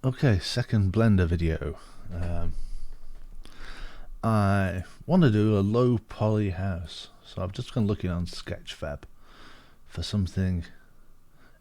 Okay, second Blender video. I want to do a low poly house, so I've just gone looking on Sketchfab for something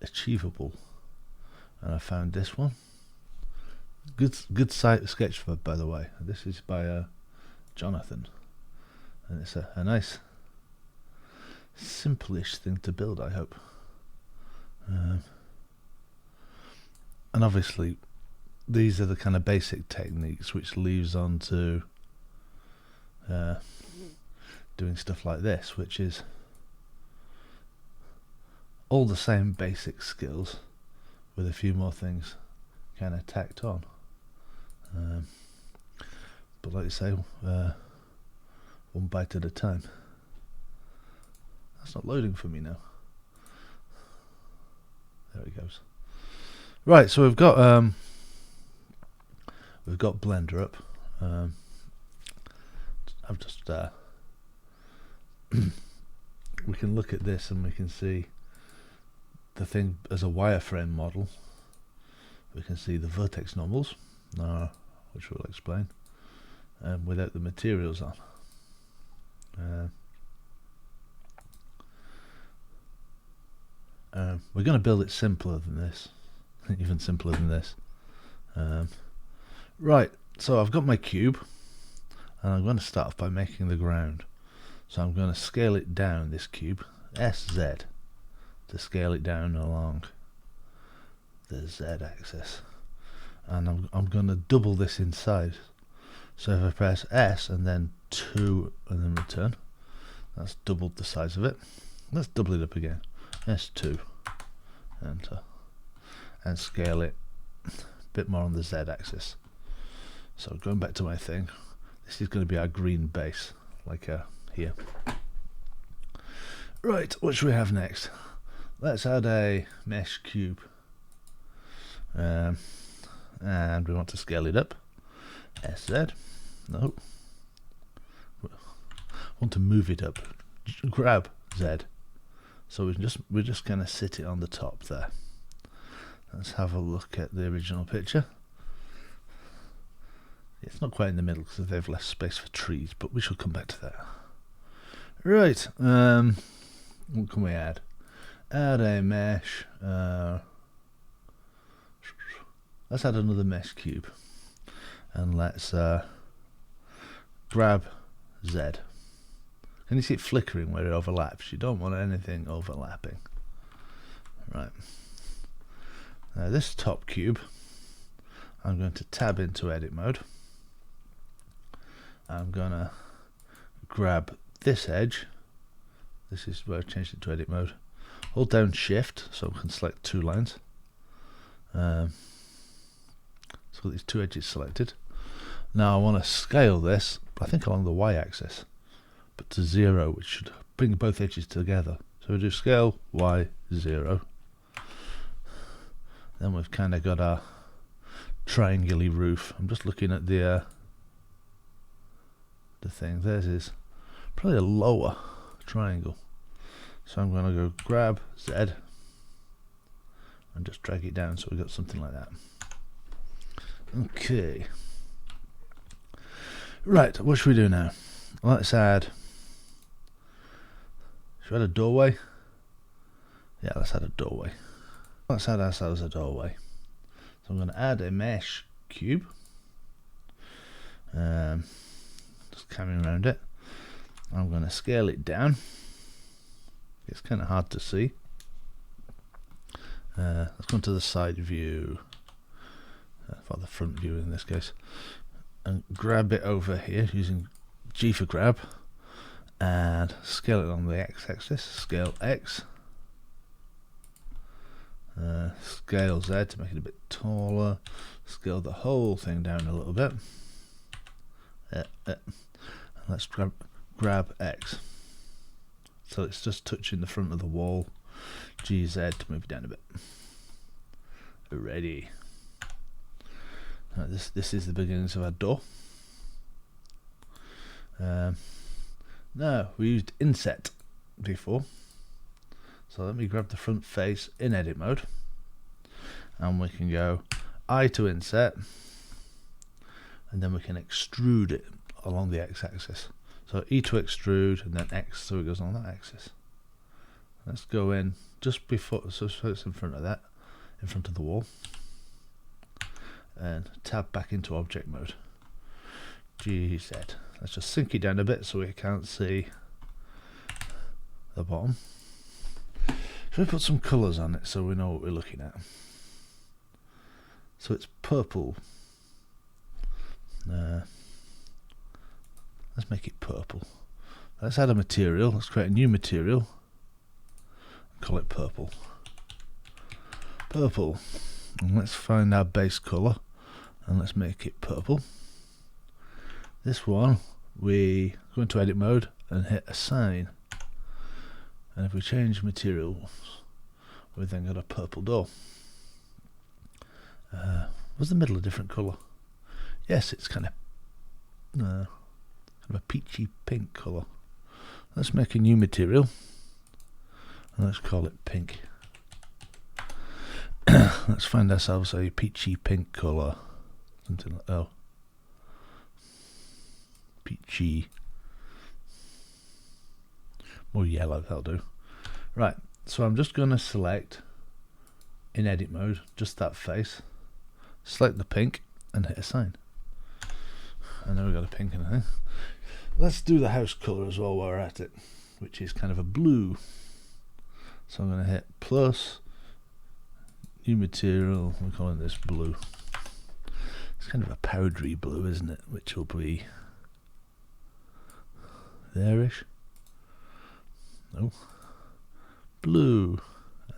achievable, and I found this one. Good site, Sketchfab, by the way. This is by Jonathan, and it's a nice, simple-ish thing to build, I hope. And obviously, these are the kind of basic techniques which leads on to doing stuff like this, which is all the same basic skills with a few more things kind of tacked on. But like you say, one bite at a time. That's not loading for me now. There it goes. Right, so we've got Blender up. I've just we can look at this and we can see the thing as a wireframe model. We can see the vertex normals, which we'll explain, without the materials on. We're going to build it simpler than this, even simpler than this. Right, so I've got my cube, and I'm going to start off by making the ground. So I'm going to scale it down, this cube, SZ, to scale it down along the Z axis. And I'm going to double this in size. So if I press S and then 2 and then return, that's doubled the size of it. Let's double it up again. S2, enter, and scale it a bit more on the Z axis. So going back to my thing, this is going to be our green base, like here. Right, what should we have next? Let's add a mesh cube, and we want to scale it up. SZ, no, I want to move it up. Grab Z. So we just kind of sit it on the top there. Let's have a look at the original picture. It's not quite in the middle because they've left space for trees, but we shall come back to that. Right, what can we add? Add a mesh. Let's add another mesh cube, and let's grab Z. Can you see it flickering where it overlaps? You don't want anything overlapping. Right. Now this top cube, I'm going to tab into edit mode. I'm going to grab this edge. This is where I changed it to edit mode. Hold down shift so we can select 2 lines. So these 2 edges selected. Now I want to scale this, I think along the Y axis, but to 0, which should bring both edges together. So we do scale Y 0. Then we've kind of got our triangular roof. I'm just looking at the thing. Theirs is probably a lower triangle. So I'm going to go grab Z and just drag it down so we got something like that. Okay. Right, what should we do now? Let's add. Should we add a doorway? Yeah, let's add a doorway. Let's add ourselves a doorway. So I'm going to add a mesh cube. Just coming around it. I'm going to scale it down. It's kind of hard to see. Let's go into the side view, for the front view in this case, and grab it over here using G for grab, and scale it on the x-axis. Scale X. Scale Z to make it a bit taller. Scale the whole thing down a little bit. And let's grab X. So it's just touching the front of the wall. GZ to move it down a bit. Ready. This is the beginnings of our door. Now we used inset before, so let me grab the front face in edit mode, and we can go I to inset, and then we can extrude it along the x-axis. So E to extrude, and then X, so it goes on that axis. Let's go in just before, so it's in front of that, in front of the wall, and tab back into object mode. GZ. Let's just sink it down a bit so we can't see the bottom. Should we put some colours on it so we know what we're looking at? So it's purple. Let's make it purple. Let's add a material. Let's create a new material. Call it purple. Purple. And let's find our base colour and let's make it purple. This one, we go into edit mode and hit assign. And if we change materials, we then got a purple door. Was the middle a different colour? Yes, it's kind of a peachy pink colour. Let's make a new material and let's call it pink. Let's find ourselves a peachy pink colour. Something like peachy. More yellow, that'll do. Right, so I'm just going to select in edit mode just that face, select the pink and hit assign. And then we've got a pink and a thing. Let's do the house colour as well while we're at it, which is kind of a blue. So I'm going to hit plus, new material, we're calling this blue. It's kind of a powdery blue, isn't it? Which will be there-ish. No. Blue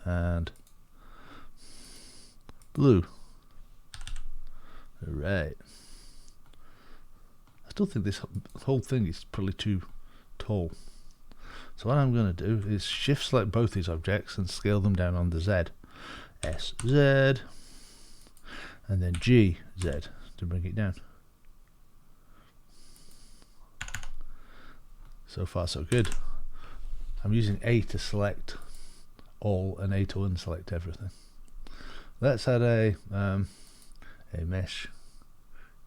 and blue. Right. I still think this whole thing is probably too tall. So what I'm going to do is shift select both these objects and scale them down on the Z. SZ and then GZ to bring it down. So far so good. I'm using A to select all and A to unselect everything. Let's add a mesh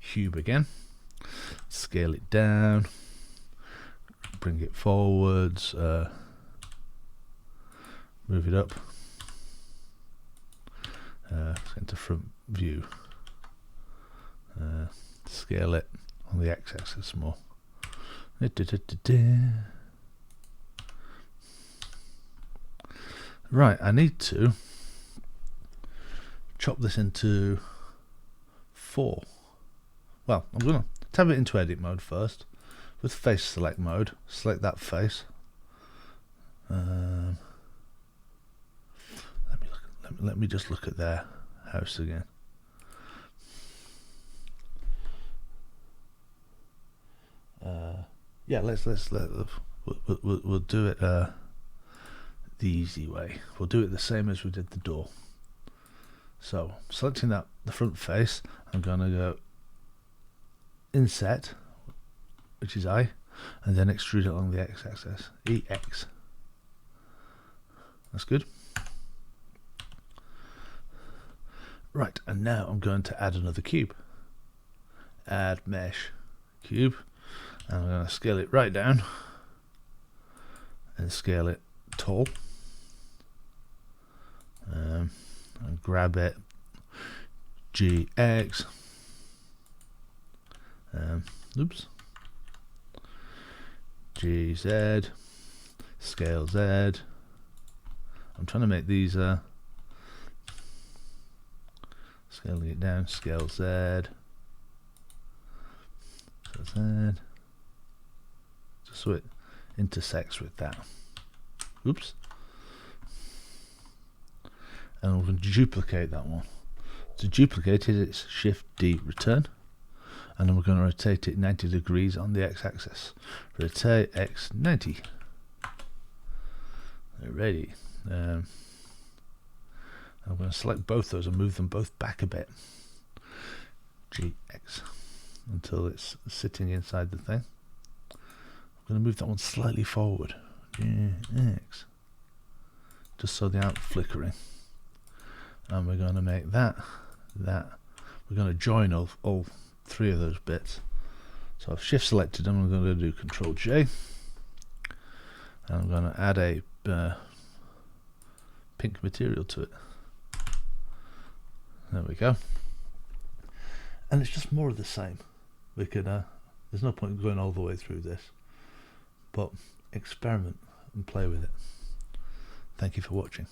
cube again. Scale it down, bring it forwards, move it up into front view, scale it on the x-axis more. Right, I need to chop this into 4. Well, I'm going to tab it into edit mode first with face select mode. Select that face. Let me just look at their house again. Yeah, we'll do it the easy way. We'll do it the same as we did the door. So selecting that the front face, I'm going to go inset, which is I, and then extrude it along the x-axis. EX. That's good. Right, and now I'm going to add another cube. Add mesh cube, and I'm going to scale it right down and scale it tall, and grab it GX. Oops. GZ, scale Z. I'm trying to make these scaling it down, scale Z, Z, just so it intersects with that. Oops. And we're going to duplicate that one. To duplicate it, it's Shift D, return. And then we're going to rotate it 90 degrees on the x-axis. Rotate X 90. Alrighty. I'm going to select both those and move them both back a bit. GX until it's sitting inside the thing. I'm going to move that one slightly forward. GX. Just so they aren't flickering. And we're going to make that we're going to join all three of those bits. So I've shift selected them. I'm going to do Control J, and I'm going to add a pink material to it. There we go. And it's just more of the same. We could there's no point in going all the way through this, but experiment and play with it. Thank you for watching.